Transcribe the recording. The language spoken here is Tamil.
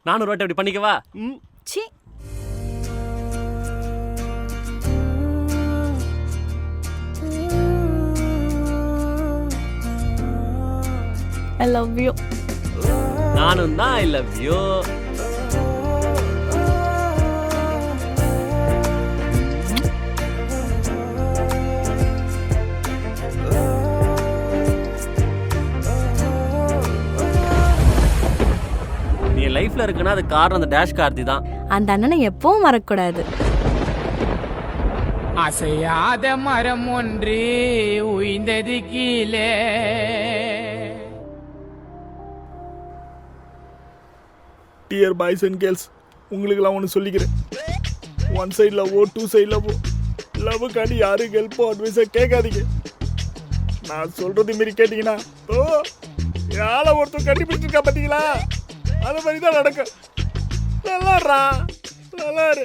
நானும் ஒரு வாட்டி அப்படி பண்ணிக்கவா? சி ஐ லவ் யூ. நானும் தான் ஐ லவ் யூ. நீ லைஃப்ல இருக்குன்னா அது காரணம் அந்த டேஷ் கார்த்தி தான். அந்த அண்ணனை எப்பவும் மறக்கக்கூடாது. அசையாத மரம் ஒன்று உய்ந்தது கீழே. டியர் பாய்ஸ் அண்ட் கேர்ள்ஸ், உங்களுக்கெல்லாம் ஒன்று சொல்லிக்கிறேன். ஒன் சைட் லவ்வோ டூ சைட் லவ்வோ, லவ்வுக்காண்டி யாரும் ஹெல்ப்போ அட்வைஸாக கேட்காதீங்க. நான் சொல்றது மாரி கேட்டிங்கன்னா யாரை ஒருத்தர் கண்டுபிடிச்சிருக்கா பார்த்தீங்களா, அது மாதிரி தான் நடக்கும். நல்லா இரு.